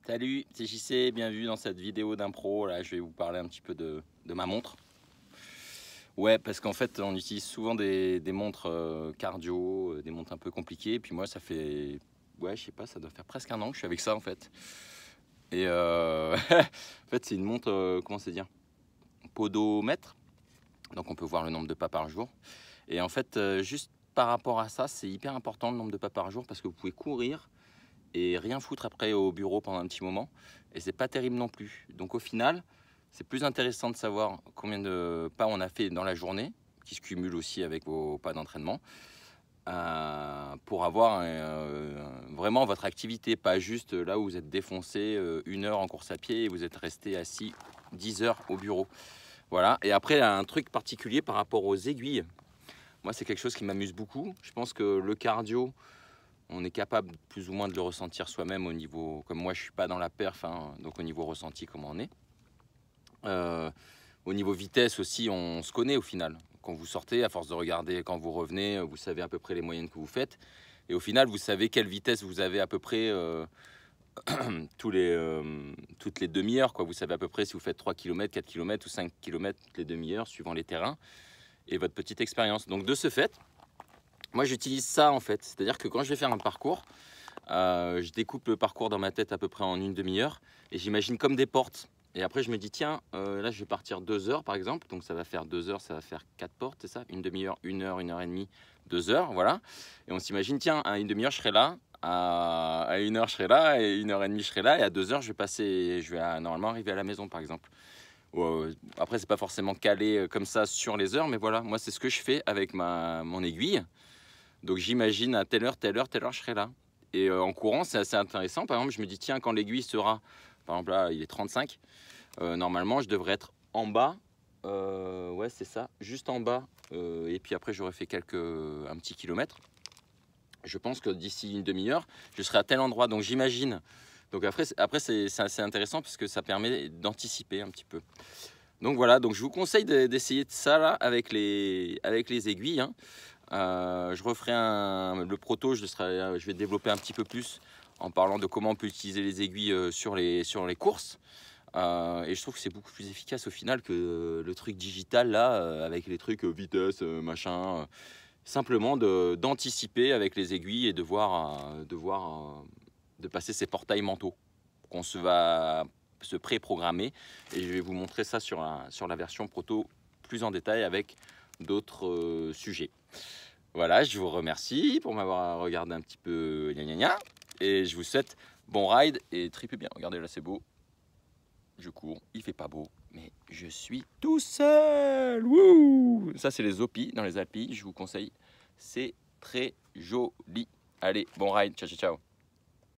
Salut, c'est JC, bienvenue dans cette vidéo d'impro. Là, je vais vous parler un petit peu de ma montre. Ouais, parce qu'en fait, on utilise souvent des montres cardio, des montres un peu compliquées. Et puis moi, ça fait, ouais, je sais pas, ça doit faire presque un an que je suis avec ça en fait. Et en fait, c'est une montre, comment c'est dire, podomètre. Donc on peut voir le nombre de pas par jour. Et en fait, juste par rapport à ça, c'est hyper important le nombre de pas par jour parce que vous pouvez courir et rien foutre après au bureau pendant un petit moment, et c'est pas terrible non plus. Donc au final, c'est plus intéressant de savoir combien de pas on a fait dans la journée, qui se cumule aussi avec vos pas d'entraînement, pour avoir vraiment votre activité, pas juste là où vous êtes défoncé 1 heure en course à pied et vous êtes resté assis 10 heures au bureau. Voilà, et après un truc particulier par rapport aux aiguilles. Moi, c'est quelque chose qui m'amuse beaucoup. Je pense que le cardio, on est capable plus ou moins de le ressentir soi-même au niveau, comme moi je suis pas dans la perf, hein, donc au niveau ressenti comment on est. Au niveau vitesse aussi, on se connaît au final. Quand vous sortez, à force de regarder, quand vous revenez, vous savez à peu près les moyennes que vous faites. Et au final, vous savez quelle vitesse vous avez à peu près toutes les demi-heures, quoi. Vous savez à peu près si vous faites 3 km, 4 km ou 5 km toutes les demi-heures, suivant les terrains et votre petite expérience. Donc de ce fait, moi j'utilise ça en fait, c'est-à-dire que quand je vais faire un parcours, je découpe le parcours dans ma tête à peu près en une demi-heure et j'imagine comme des portes. Et après je me dis tiens, là je vais partir 2 heures par exemple, donc ça va faire 2 heures, ça va faire 4 portes, c'est ça, une demi-heure, 1 heure et demie, 2 heures, voilà. Et on s'imagine tiens, à une demi-heure je serai là, à 1 heure je serai là, et 1 heure et demie je serai là, et à 2 heures je vais normalement arriver à la maison par exemple. Après c'est pas forcément calé comme ça sur les heures, mais voilà, moi c'est ce que je fais avec mon aiguille. Donc j'imagine à telle heure, telle heure, telle heure, je serai là. Et en courant, c'est assez intéressant. Par exemple, je me dis, tiens, quand l'aiguille sera, par exemple là, il est 35, normalement, je devrais être en bas. Ouais, c'est ça, juste en bas. Et puis après, j'aurais fait un petit kilomètre. Je pense que d'ici une demi-heure, je serai à tel endroit. Donc j'imagine. Donc après c'est assez intéressant parce que ça permet d'anticiper un petit peu. Donc voilà, donc je vous conseille d'essayer de ça là avec les aiguilles, hein. Je referai le proto, je vais développer un petit peu plus en parlant de comment on peut utiliser les aiguilles sur les courses. Et je trouve que c'est beaucoup plus efficace au final que le truc digital là, avec les trucs vitesse, machin. Simplement d'anticiper avec les aiguilles et de passer ces portails mentaux qu'on va se pré-programmer. Et je vais vous montrer ça sur la version proto plus en détail avec d'autres sujets. Voilà, je vous remercie pour m'avoir regardé un petit peu gna gna gna. Et je vous souhaite bon ride et tripez bien. Regardez là, c'est beau. Je cours, il fait pas beau, mais je suis tout seul. Wouh! Ça, c'est les Opis dans les Alpes. Je vous conseille, c'est très joli. Allez, bon ride. Ciao, ciao, ciao.